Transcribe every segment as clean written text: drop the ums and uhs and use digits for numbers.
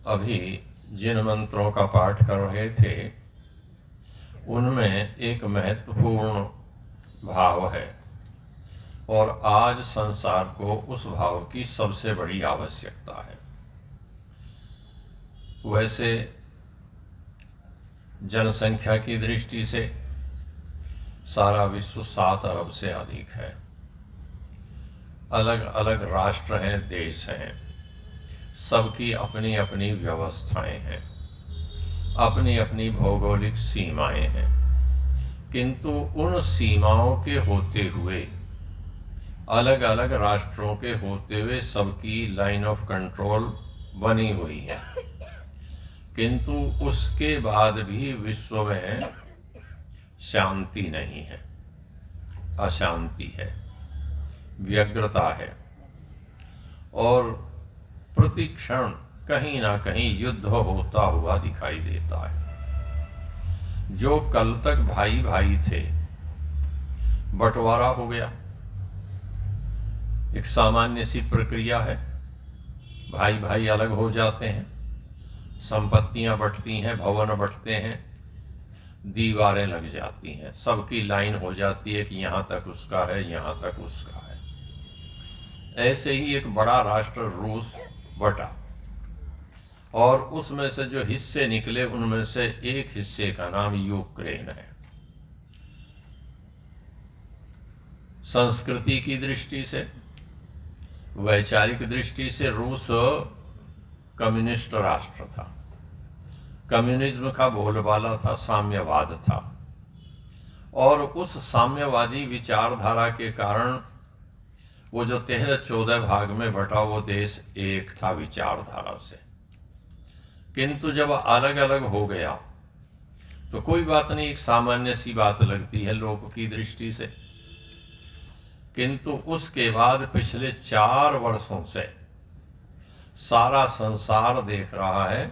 अभी जिन मंत्रों का पाठ कर रहे थे उनमें एक महत्वपूर्ण भाव है और आज संसार को उस भाव की सबसे बड़ी आवश्यकता है। वैसे जनसंख्या की दृष्टि से सारा विश्व 7 अरब से अधिक है। अलग अलग राष्ट्र हैं, देश हैं, सबकी अपनी अपनी व्यवस्थाएं हैं, अपनी अपनी भौगोलिक सीमाएं हैं, किंतु उन सीमाओं के होते हुए, अलग अलग राष्ट्रों के होते हुए सबकी लाइन ऑफ कंट्रोल बनी हुई है। किंतु उसके बाद भी विश्व में शांति नहीं है, अशांति है, व्यग्रता है और प्रतिक्षण कहीं ना कहीं युद्ध होता हुआ दिखाई देता है। जो कल तक भाई भाई थे, बंटवारा हो गया। एक सामान्य सी प्रक्रिया है, भाई भाई अलग हो जाते हैं, संपत्तियां बंटती हैं, भवन बंटते हैं, दीवारें लग जाती हैं, सबकी लाइन हो जाती है कि यहाँ तक उसका है, यहाँ तक उसका है। ऐसे ही एक बड़ा राष्ट्र रूस बटा और उसमें से जो हिस्से निकले उनमें से एक हिस्से का नाम यूक्रेन है। संस्कृति की दृष्टि से, वैचारिक दृष्टि से रूस कम्युनिस्ट राष्ट्र था। कम्युनिज्म का बोलबाला था, साम्यवाद था और उस साम्यवादी विचारधारा के कारण वो जो 13-14 भाग में बटा वो देश एक था विचारधारा से। किंतु जब अलग अलग हो गया तो कोई बात नहीं, एक सामान्य सी बात लगती है लोगों की दृष्टि से। किंतु उसके बाद पिछले 4 वर्षों से सारा संसार देख रहा है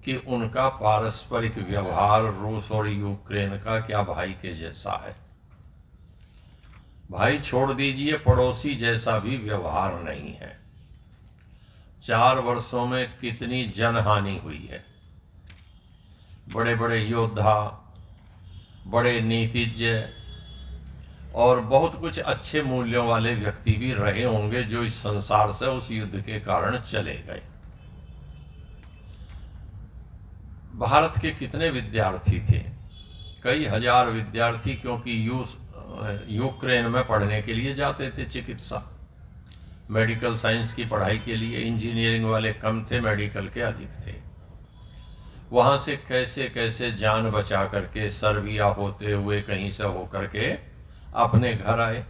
कि उनका पारस्परिक व्यवहार रूस और यूक्रेन का क्या भाई के जैसा है। भाई छोड़ दीजिए, पड़ोसी जैसा भी व्यवहार नहीं है। 4 वर्षों में कितनी जनहानि हुई है। बड़े बड़े योद्धा, बड़े नीतिज्ञ और बहुत कुछ अच्छे मूल्यों वाले व्यक्ति भी रहे होंगे जो इस संसार से उस युद्ध के कारण चले गए। भारत के कितने विद्यार्थी थे, कई हजार विद्यार्थी, क्योंकि यूक्रेन में पढ़ने के लिए जाते थे, चिकित्सा मेडिकल साइंस की पढ़ाई के लिए। इंजीनियरिंग वाले कम थे, मेडिकल के अधिक थे। वहाँ से कैसे कैसे जान बचा करके सर्बिया होते हुए कहीं से होकर के अपने घर आए,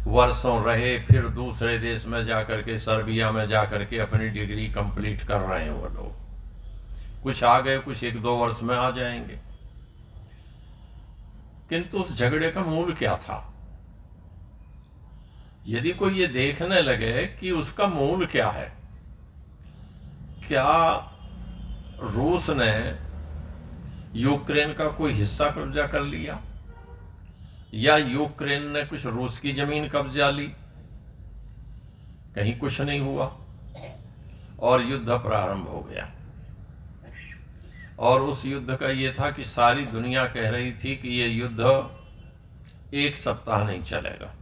वर्षों रहे, फिर दूसरे देश में जाकर के, सर्बिया में जाकर के अपनी डिग्री कंप्लीट कर रहे हैं वो लोग। कुछ आ गए, कुछ 1-2 वर्ष में आ जाएंगे। किंतु उस झगड़े का मूल क्या था? यदि कोई ये देखने लगे कि उसका मूल क्या है, क्या रूस ने यूक्रेन का कोई हिस्सा कब्जा कर लिया या यूक्रेन ने कुछ रूस की जमीन कब्जा ली? कहीं कुछ नहीं हुआ और युद्ध प्रारंभ हो गया। और उस युद्ध का ये था कि सारी दुनिया कह रही थी कि ये युद्ध 1 सप्ताह नहीं चलेगा।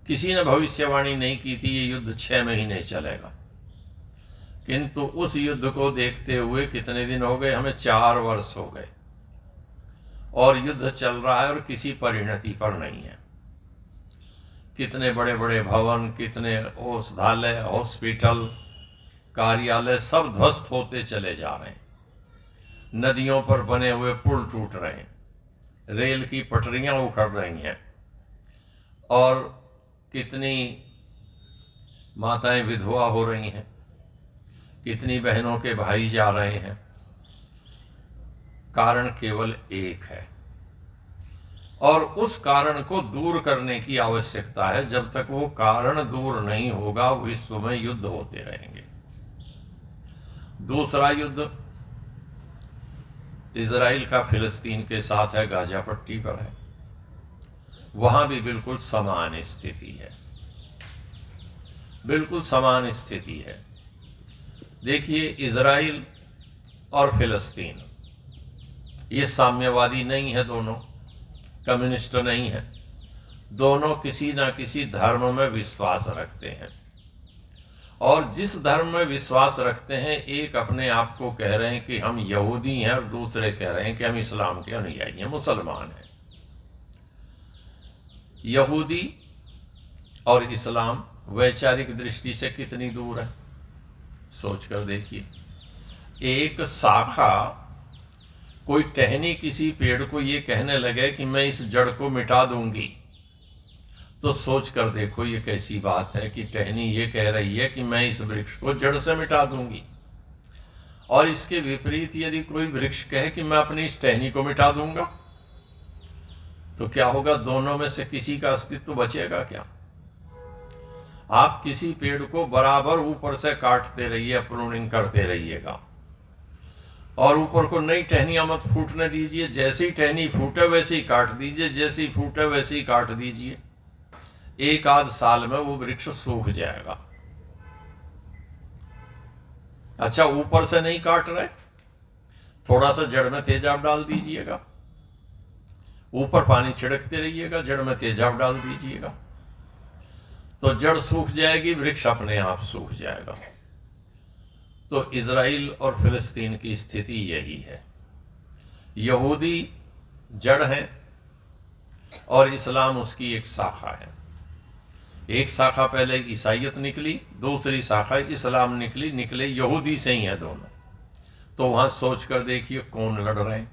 किसी ने भविष्यवाणी नहीं की थी ये युद्ध 6 महीने चलेगा। किंतु उस युद्ध को देखते हुए कितने दिन हो गए, हमें 4 वर्ष हो गए और युद्ध चल रहा है और किसी परिणति पर नहीं है। कितने बड़े बड़े भवन, कितने औषधालय, हॉस्पिटल, कार्यालय सब ध्वस्त होते चले जा रहे हैं। नदियों पर बने हुए पुल टूट रहे हैं, रेल की पटरियां उखड़ रही हैं और कितनी माताएं विधवा हो रही हैं, कितनी बहनों के भाई जा रहे हैं। कारण केवल एक है और उस कारण को दूर करने की आवश्यकता है। जब तक वो कारण दूर नहीं होगा विश्व में युद्ध होते रहेंगे। दूसरा युद्ध इजराइल का फिलिस्तीन के साथ है, गाजा पट्टी पर है। वहां भी बिल्कुल समान स्थिति है, बिल्कुल समान स्थिति है। देखिए, इज़राइल और फिलिस्तीन ये साम्यवादी नहीं है, दोनों कम्युनिस्ट नहीं है, दोनों किसी ना किसी धर्म में विश्वास रखते हैं। और जिस धर्म में विश्वास रखते हैं, एक अपने आप को कह रहे हैं कि हम यहूदी हैं और दूसरे कह रहे हैं कि हम इस्लाम के अनुयायी हैं, मुसलमान हैं। यहूदी और इस्लाम वैचारिक दृष्टि से कितनी दूर है, सोच कर देखिए। एक शाखा, कोई टहनी किसी पेड़ को ये कहने लगे कि मैं इस जड़ को मिटा दूंगी, तो सोच कर देखो ये कैसी बात है कि टहनी ये कह रही है कि मैं इस वृक्ष को जड़ से मिटा दूंगी। और इसके विपरीत यदि कोई वृक्ष कहे कि मैं अपनी इस टहनी को मिटा दूंगा, तो क्या होगा? दोनों में से किसी का अस्तित्व बचेगा क्या? आप किसी पेड़ को बराबर ऊपर से काटते रहिए, प्रूनिंग करते रहिएगा, और ऊपर को नई टहनियां मत फूटने दीजिए। जैसे ही टहनी फूटे वैसे ही काट दीजिए, जैसे ही फूटे वैसे ही काट दीजिए। एक आध साल में वो वृक्ष सूख जाएगा। अच्छा, ऊपर से नहीं काट रहे, थोड़ा सा जड़ में तेजाब डाल दीजिएगा, ऊपर पानी छिड़कते रहिएगा, जड़ में तेजाब डाल दीजिएगा, तो जड़ सूख जाएगी, वृक्ष अपने आप सूख जाएगा। तो इज़राइल और फिलिस्तीन की स्थिति यही है। यहूदी जड़ है और इस्लाम उसकी एक शाखा है। एक शाखा पहले ईसाइयत निकली, दूसरी शाखा इस्लाम निकली, निकले यहूदी से ही है दोनों। तो वहां सोच कर देखिए कौन लड़ रहे हैं।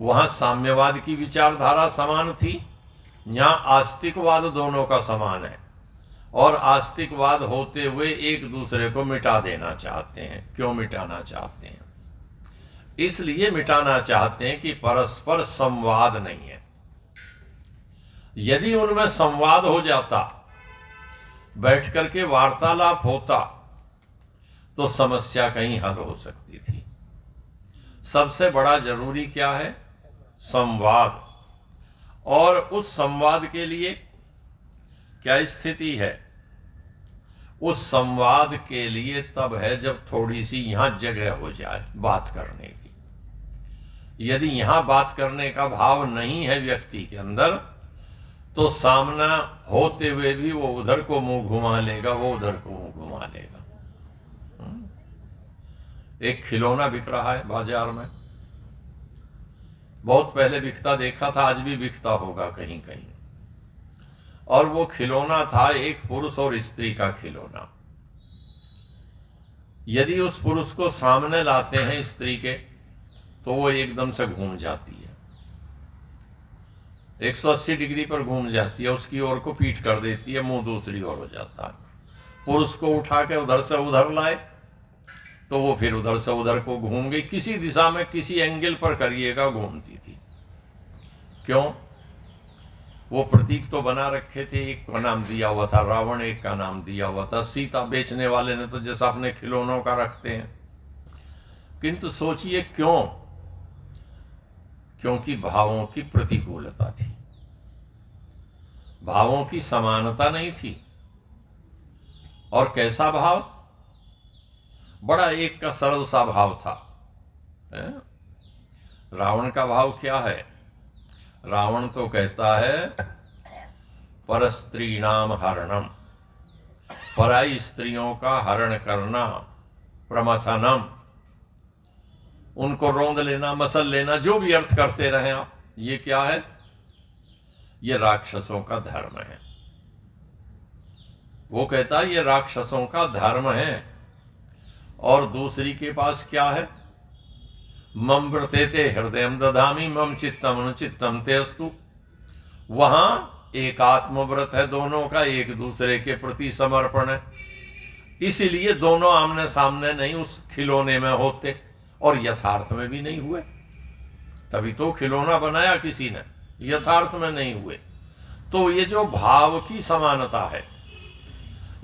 वहां साम्यवाद की विचारधारा समान थी, यहां आस्तिकवाद दोनों का समान है, और आस्तिकवाद होते हुए एक दूसरे को मिटा देना चाहते हैं। क्यों मिटाना चाहते हैं? इसलिए मिटाना चाहते हैं कि परस्पर संवाद नहीं है। यदि उनमें संवाद हो जाता, बैठ करके वार्तालाप होता, तो समस्या कहीं हल हो सकती थी। सबसे बड़ा जरूरी क्या है? संवाद। और उस संवाद के लिए क्या स्थिति है? उस संवाद के लिए तब है जब थोड़ी सी यहां जगह हो जाए बात करने की। यदि यहां बात करने का भाव नहीं है व्यक्ति के अंदर, तो सामना होते हुए भी वो उधर को मुंह घुमा लेगा, वो उधर को मुंह घुमा लेगा। एक खिलौना बिक रहा है बाजार में, बहुत पहले बिकता देखा था, आज भी बिकता होगा कहीं कहीं। और वो खिलौना था एक पुरुष और स्त्री का खिलौना। यदि उस पुरुष को सामने लाते हैं स्त्री के, तो वो एकदम से घूम जाती है, 180 डिग्री पर घूम जाती है, उसकी ओर को पीठ कर देती है, मुंह दूसरी ओर हो जाता है। पुरुष को उठा के उधर से उधर लाए, तो वो फिर उधर से उधर को घूम गई। किसी दिशा में, किसी एंगल पर करिएगा, घूमती थी। क्यों? वो प्रतीक तो बना रखे थे, एक का नाम दिया हुआ था रावण, एक का नाम दिया हुआ था सीता। बेचने वाले ने तो जैसा अपने खिलौनों का रखते हैं। किंतु सोचिए क्यों? क्योंकि भावों की प्रतिकूलता थी, भावों की समानता नहीं थी। और कैसा भाव? बड़ा एक का सरल सा भाव था। रावण का भाव क्या है? रावण तो कहता है परस्त्रीणाम हरणम, पराई स्त्रियों का हरण करना, प्रमथनम, उनको रोंद लेना, मसल लेना, जो भी अर्थ करते रहे आप, ये क्या है? ये राक्षसों का धर्म है। वो कहता है ये राक्षसों का धर्म है। और दूसरी के पास क्या है? मम व्रते ते हृदयम दधामी मम चित्तम अनुचित्तम ते अस्तु। वहां एकात्म व्रत है दोनों का, एक दूसरे के प्रति समर्पण है। इसीलिए दोनों आमने सामने नहीं उस खिलौने में होते, और यथार्थ में भी नहीं हुए। तभी तो खिलौना बनाया किसी ने, यथार्थ में नहीं हुए। तो ये जो भाव की समानता है,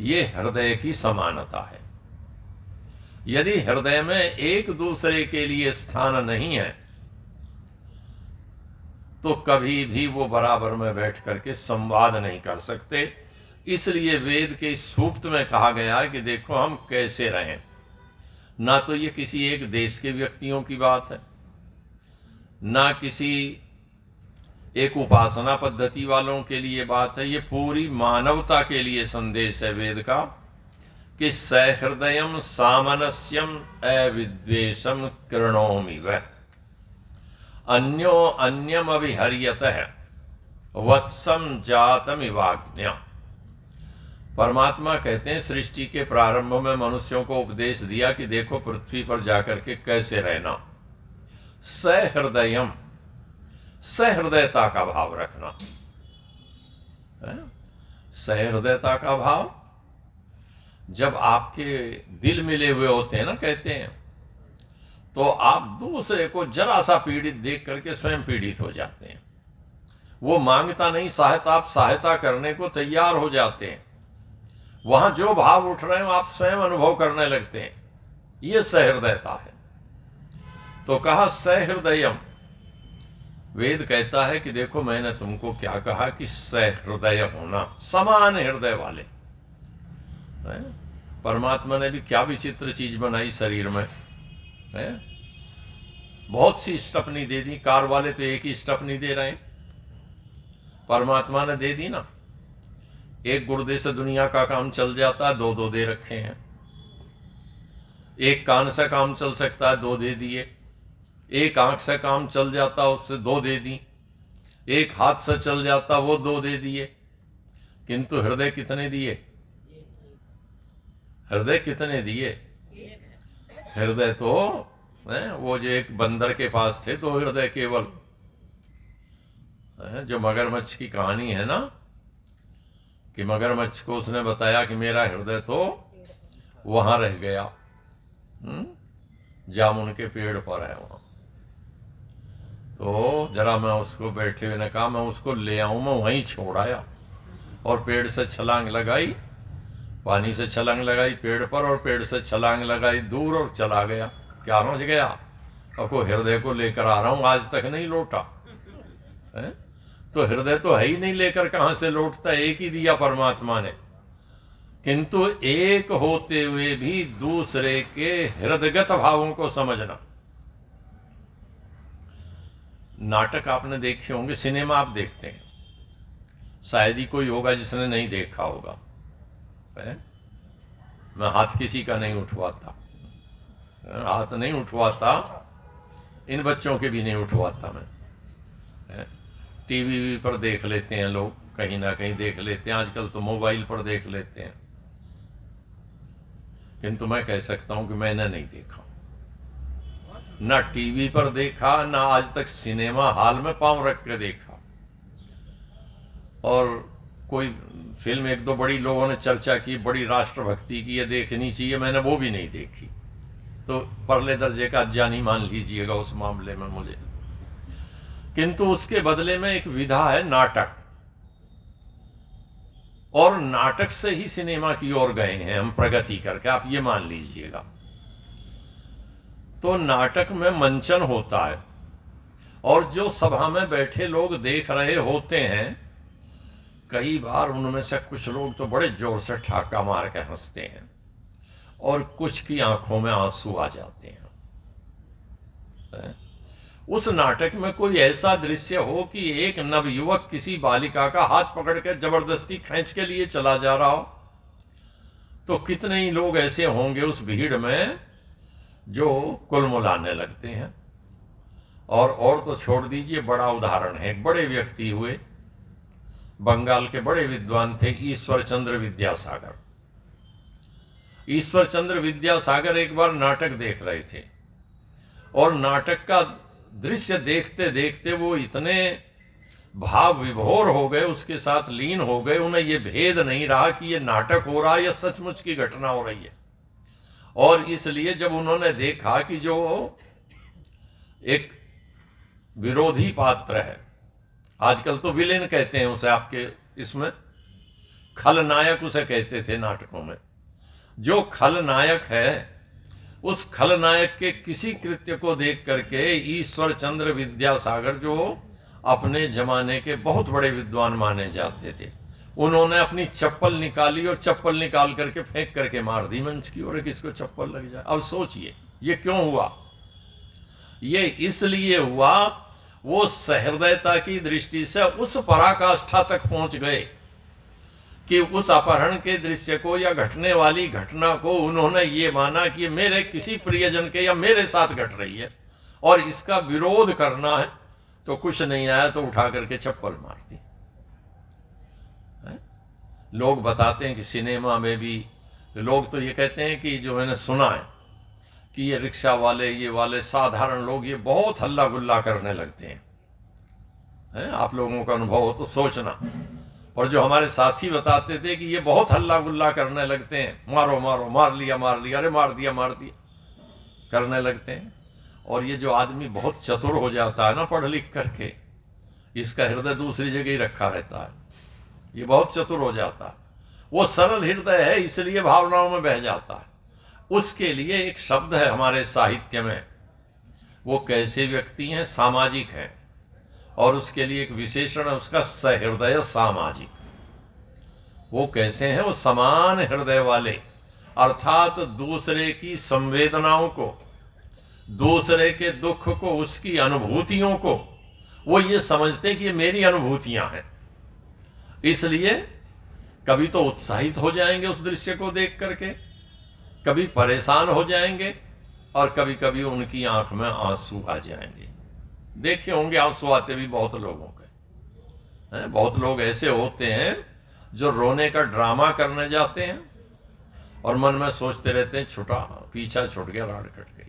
ये हृदय की समानता है। यदि हृदय में एक दूसरे के लिए स्थान नहीं है, तो कभी भी वो बराबर में बैठ करके संवाद नहीं कर सकते। इसलिए वेद के इस सूक्त में कहा गया है कि देखो हम कैसे रहें। ना तो ये किसी एक देश के व्यक्तियों की बात है, ना किसी एक उपासना पद्धति वालों के लिए बात है, ये पूरी मानवता के लिए संदेश है वेद का कि सहृदयम सामनस्यम अविद्वेषम कृणोमि वह अन्यो अन्यम अभिहर्यतः वत्सम जातम इवाज्ञा। परमात्मा कहते हैं सृष्टि के प्रारंभ में मनुष्यों को उपदेश दिया कि देखो पृथ्वी पर जाकर के कैसे रहना। सहृदयम, सहृदयता का भाव रखना। सहृदयता का भाव, जब आपके दिल मिले हुए होते हैं ना, कहते हैं, तो आप दूसरे को जरा सा पीड़ित देख करके स्वयं पीड़ित हो जाते हैं। वो मांगता नहीं सहायता, आप सहायता करने को तैयार हो जाते हैं। वहां जो भाव उठ रहे हो आप स्वयं अनुभव करने लगते हैं। ये सहृदयता है। तो कहा सहृदयम। वेद कहता है कि देखो मैंने तुमको क्या कहा कि सहृदय होना, समान हृदय वाले। परमात्मा ने भी क्या विचित्र चीज बनाई शरीर में है? बहुत सी स्टपनी दे दी। कार वाले तो एक ही स्टपनी दे रहे हैं, परमात्मा ने दे दी ना। एक गुर्दे से दुनिया का काम चल जाता है, दो दो दे रखे हैं। एक कान से काम चल सकता है, दो दे दिए। एक आंख से काम चल जाता, उससे दो दे दी। एक हाथ से चल जाता, वो दो दे दिए। किंतु हृदय कितने दिए? हृदय कितने दिए? हृदय तो वो जो एक बंदर के पास थे दो हृदय केवल। जो मगरमच्छ की कहानी है ना, कि मगरमच्छ को उसने बताया कि मेरा हृदय तो वहां रह गया, जामुन के पेड़ पर है वहां। तो जरा मैं उसको बैठे हुए ने कहा मैं उसको ले आऊं, मैं वहीं छोड़ आया। और पेड़ से छलांग लगाई, पानी से छलांग लगाई पेड़ पर, और पेड़ से छलांग लगाई दूर और चला गया। क्या पहुंच गया? और को हृदय को लेकर आ रहा हूं, आज तक नहीं लौटा है? तो हृदय तो है ही नहीं, लेकर कहां से लौटता? एक ही दिया परमात्मा ने। किंतु एक होते हुए भी दूसरे के हृदयगत भावों को समझना। नाटक आपने देखे होंगे, सिनेमा आप देखते हैं, शायद ही कोई होगा जिसने नहीं देखा होगा है? मैं हाथ किसी का नहीं उठवाता, हाथ नहीं उठवाता, इन बच्चों के भी नहीं उठवाता मैं। टीवी पर देख लेते हैं लोग, कहीं ना कहीं देख लेते हैं, आजकल तो मोबाइल पर देख लेते हैं। किंतु मैं कह सकता हूं कि मैंने नहीं देखा, ना टीवी पर देखा, ना आज तक सिनेमा हॉल में पांव रख के देखा। और कोई फिल्म एक दो बड़ी लोगों ने चर्चा की, बड़ी राष्ट्रभक्ति की, ये देखनी चाहिए, मैंने वो भी नहीं देखी। तो परले दर्जे का अज्ञानी मान लीजिएगा उस मामले में मुझे। किंतु उसके बदले में एक विधा है नाटक, और नाटक से ही सिनेमा की ओर गए हैं हम प्रगति करके, आप ये मान लीजिएगा। तो नाटक में मंचन होता है, और जो सभा में बैठे लोग देख रहे होते हैं, कई बार उनमें से कुछ लोग तो बड़े जोर से ठाका मार के हंसते हैं, और कुछ की आंखों में आंसू आ जाते हैं। उस नाटक में कोई ऐसा दृश्य हो कि एक नवयुवक किसी बालिका का हाथ पकड़ के जबरदस्ती खींच के लिए चला जा रहा हो, तो कितने ही लोग ऐसे होंगे उस भीड़ में जो कुलमुलाने लगते हैं। और तो छोड़ दीजिए, बड़ा उदाहरण है। एक बड़े व्यक्ति हुए, बंगाल के बड़े विद्वान थे, ईश्वर चंद्र विद्यासागर। ईश्वर चंद्र विद्यासागर एक बार नाटक देख रहे थे, और नाटक का दृश्य देखते देखते वो इतने भाव विभोर हो गए, उसके साथ लीन हो गए, उन्हें ये भेद नहीं रहा कि ये नाटक हो रहा है या सचमुच की घटना हो रही है। और इसलिए जब उन्होंने देखा कि जो एक विरोधी पात्र है, आजकल तो विलेन कहते हैं उसे, आपके इसमें खलनायक उसे कहते थे नाटकों में, जो खलनायक है, उस खलनायक के किसी कृत्य को देख करके ईश्वर चंद्र विद्यासागर, जो अपने जमाने के बहुत बड़े विद्वान माने जाते थे, उन्होंने अपनी चप्पल निकाली और चप्पल निकाल करके फेंक करके मार दी मंच की ओर, किसको चप्पल लग जाए। अब सोचिए ये क्यों हुआ? ये इसलिए हुआ वो सहृदयता की दृष्टि से उस पराकाष्ठा तक पहुंच गए कि उस अपहरण के दृश्य को या घटने वाली घटना को उन्होंने ये माना कि मेरे किसी प्रियजन के या मेरे साथ घट रही है और इसका विरोध करना है, तो कुछ नहीं आया तो उठा करके चप्पल मार दी। लोग बताते हैं कि सिनेमा में भी लोग तो ये कहते हैं कि जो मैंने सुना है कि ये रिक्शा वाले, ये वाले साधारण लोग ये बहुत हल्ला गुल्ला करने लगते हैं। आप लोगों का अनुभव हो तो सोचना। और जो हमारे साथी बताते थे कि ये बहुत हल्ला गुल्ला करने लगते हैं, मारो मारो, मार लिया, अरे मार दिया करने लगते हैं। और ये जो आदमी बहुत चतुर हो जाता है ना पढ़ लिख करके, इसका हृदय दूसरी जगह ही रखा रहता है, ये बहुत चतुर हो जाता है। वो सरल हृदय है इसलिए भावनाओं में बह जाता है। उसके लिए एक शब्द है हमारे साहित्य में, वो कैसे व्यक्ति हैं? सामाजिक हैं। और उसके लिए एक विशेषण है उसका, सहृदय सामाजिक। वो कैसे हैं? वो समान हृदय वाले, अर्थात दूसरे की संवेदनाओं को, दूसरे के दुख को, उसकी अनुभूतियों को वो ये समझते कि ये मेरी अनुभूतियां हैं। इसलिए कभी तो उत्साहित हो जाएंगे उस दृश्य को देख करके, कभी परेशान हो जाएंगे और कभी कभी उनकी आंख में आंसू आ जाएंगे। देखे होंगे आंसू आते भी बहुत लोगों के। बहुत लोग ऐसे होते हैं जो रोने का ड्रामा करने जाते हैं और मन में सोचते रहते हैं छुटा, पीछा छूट गया, राड कट गई।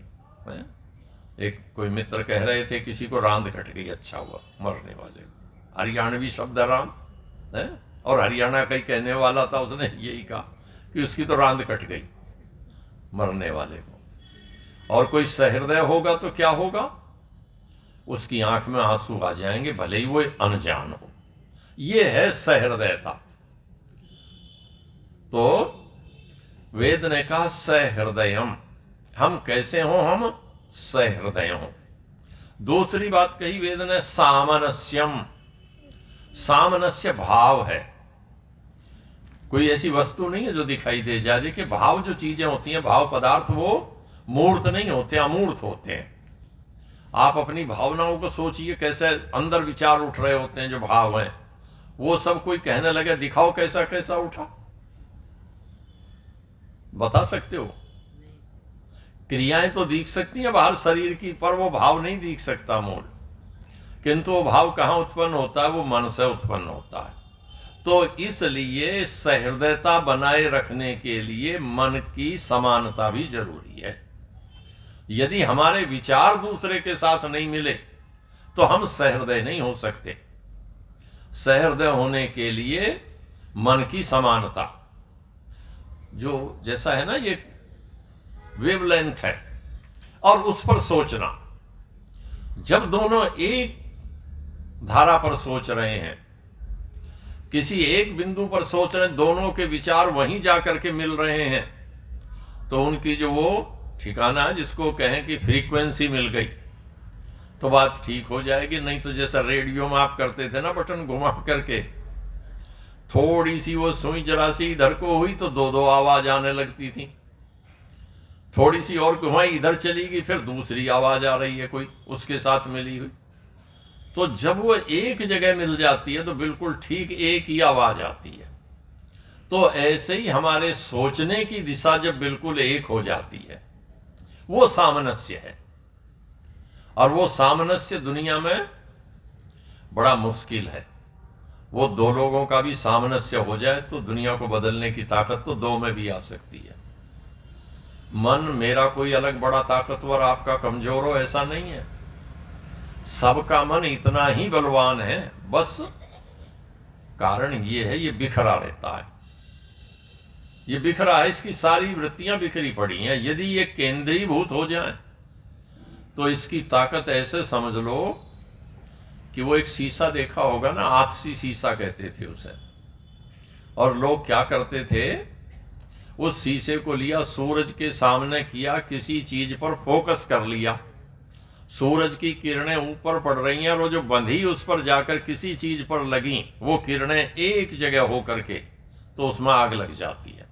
एक कोई मित्र कह रहे थे किसी को रांद कट गई, अच्छा हुआ मरने वाले को। हरियाणवी शब्द राम है, और हरियाणा का ही कहने वाला था, उसने यही कहा कि उसकी तो रांद कट गई मरने वाले को। और कोई सहृदय होगा तो क्या होगा? उसकी आंख में आंसू आ जाएंगे, भले ही वो अनजान हो। ये है सहृदयता। तो वेद ने कहा सहृदयम, हम कैसे हो? हम सहृदय हो। दूसरी बात कही वेद ने सामनस्यम, सामनस्य भाव है। कोई ऐसी वस्तु नहीं है जो दिखाई दे जाए। देखिए भाव जो चीजें होती हैं, भाव पदार्थ, वो मूर्त नहीं होते, अमूर्त होते हैं। आप अपनी भावनाओं को सोचिए, कैसे अंदर विचार उठ रहे होते हैं, जो भाव हैं वो सब कोई कहने लगे दिखाओ कैसा कैसा उठा, बता सकते हो? क्रियाएं तो दिख सकती हैं बाहर शरीर की, पर वो भाव नहीं दिख सकता मूल। किंतु वो भाव कहाँ उत्पन्न होता है? वो मन से उत्पन्न होता है। तो इसलिए सहृदयता बनाए रखने के लिए मन की समानता भी जरूरी है। यदि हमारे विचार दूसरे के साथ नहीं मिले तो हम सहृदय नहीं हो सकते। सहृदय होने के लिए मन की समानता, जो जैसा है ना, ये वेवलेंथ है, और उस पर सोचना। जब दोनों एक धारा पर सोच रहे हैं, किसी एक बिंदु पर सोच रहे हैं, दोनों के विचार वहीं जाकर के मिल रहे हैं, तो उनकी जो वो ठिकाना है, जिसको कहें कि फ्रीक्वेंसी मिल गई, तो बात ठीक हो जाएगी। नहीं तो जैसा रेडियो में आप करते थे ना, बटन घुमा करके, थोड़ी सी वो सुई जरा सी इधर को हुई तो दो दो आवाज आने लगती थी, थोड़ी सी और घुमाई इधर चली गई, फिर दूसरी आवाज आ रही है कोई उसके साथ मिली हुई। तो जब वो एक जगह मिल जाती है तो बिल्कुल ठीक एक ही आवाज आती है। तो ऐसे ही हमारे सोचने की दिशा जब बिल्कुल एक हो जाती है, वो सामनस्य है। और वो सामनस्य दुनिया में बड़ा मुश्किल है। वो दो लोगों का भी सामनस्य हो जाए तो दुनिया को बदलने की ताकत तो दो में भी आ सकती है। मन मेरा कोई अलग बड़ा ताकतवर, आपका कमजोर हो, ऐसा नहीं है। सबका मन इतना ही बलवान है, बस कारण ये है ये बिखरा रहता है। ये बिखरा है, इसकी सारी वृत्तियां बिखरी पड़ी हैं। यदि ये केंद्रीभूत हो जाए तो इसकी ताकत ऐसे समझ लो कि वो एक शीशा देखा होगा ना, आतसी शीशा कहते थे उसे। और लोग क्या करते थे, उस शीशे को लिया, सूरज के सामने किया, किसी चीज पर फोकस कर लिया, सूरज की किरणें ऊपर पड़ रही हैं और वो जो बंधी उस पर जाकर किसी चीज पर लगी, वो किरणें एक जगह हो करके तो उसमें आग लग जाती है।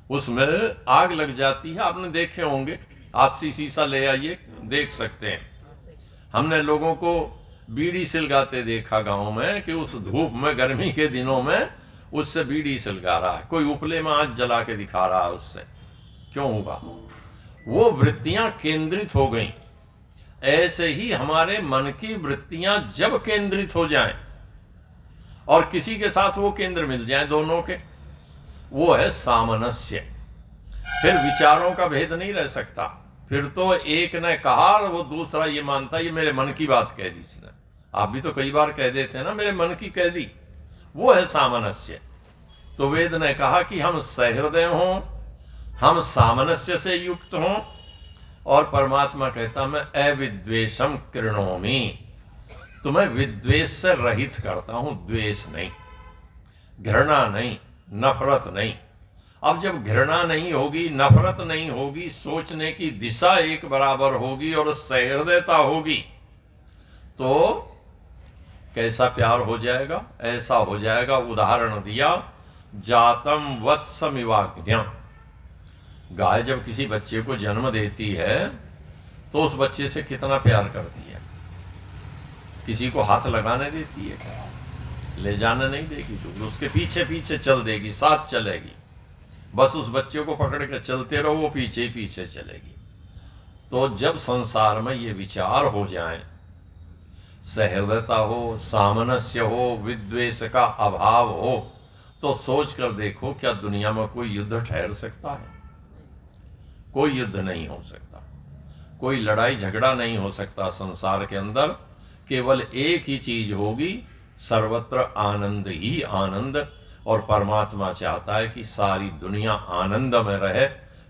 उसमें आग लग जाती है। आपने देखे होंगे, हाथसी शीशा ले आइए, देख सकते हैं। हमने लोगों को बीड़ी सिलगाते देखा गांव में कि उस धूप में गर्मी के दिनों में उससे बीड़ी सिलगा रहा है, कोई उपले में आंच जला के दिखा रहा है उससे। क्यों हुआ? वो वृत्तियां केंद्रित हो गई। ऐसे ही हमारे मन की वृत्तियां जब केंद्रित हो जाएं और किसी के साथ वो केंद्र मिल जाएं दोनों के, वो है सामनस्य। फिर विचारों का भेद नहीं रह सकता। फिर तो एक ने कहा और वो दूसरा ये मानता ये मेरे मन की बात कह दी इसने। आप भी तो कई बार कह देते हैं ना, मेरे मन की कह दी। वो है सामनस्य। तो वेद ने कहा कि हम सहृदय हों, हम सामनस्य से युक्त हों, और परमात्मा कहता मैं अविद्वेषम कृणोमि, तुम्हें विद्वेष से रहित करता हूं। द्वेष नहीं, घृणा नहीं, नफरत नहीं। अब जब घृणा नहीं होगी, नफरत नहीं होगी, सोचने की दिशा एक बराबर होगी और सहृदयता होगी, तो कैसा प्यार हो जाएगा? ऐसा हो जाएगा, उदाहरण दिया, जातम वत्समिवाज्ञा। गाय जब किसी बच्चे को जन्म देती है तो उस बच्चे से कितना प्यार करती है। किसी को हाथ लगाने देती है क्या? ले जाने नहीं देगी, दूर उसके पीछे पीछे चल देगी, साथ चलेगी। बस उस बच्चे को पकड़ के चलते रहो, वो पीछे ही पीछे चलेगी। तो जब संसार में ये विचार हो जाए, सहृदयता हो, सामनस्य हो, विद्वेष का अभाव हो, तो सोच कर देखो क्या दुनिया में कोई युद्ध ठहर सकता है? कोई युद्ध नहीं हो सकता, कोई लड़ाई झगड़ा नहीं हो सकता संसार के अंदर। केवल एक ही चीज होगी, सर्वत्र आनंद ही आनंद। और परमात्मा चाहता है कि सारी दुनिया आनंद में रहे,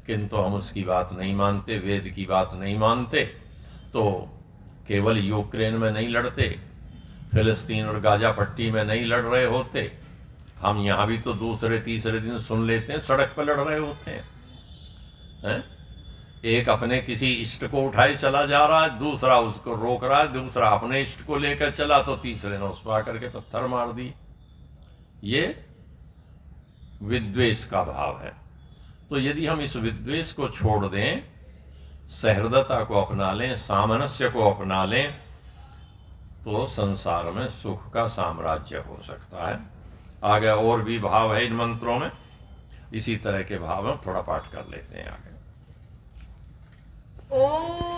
किंतु हम उसकी बात नहीं मानते, वेद की बात नहीं मानते। तो केवल यूक्रेन में नहीं लड़ते, फिलिस्तीन और गाजा पट्टी में नहीं लड़ रहे होते, हम यहाँ भी तो दूसरे तीसरे दिन सुन लेते हैं सड़क पर लड़ रहे होते हैं। एक अपने किसी इष्ट को उठाए चला जा रहा है, दूसरा उसको रोक रहा है, दूसरा अपने इष्ट को लेकर चला तो तीसरे ने उस पर आकर के पत्थर मार दिए। ये विद्वेष का भाव है। तो यदि हम इस विद्वेष को छोड़ दें, सहृदयता को अपना लें, सामनस्य को अपना लें, तो संसार में सुख का साम्राज्य हो सकता है। आगे और भी भाव है इन मंत्रों में, इसी तरह के भाव हम थोड़ा पाठ कर लेते हैं आगे। ओम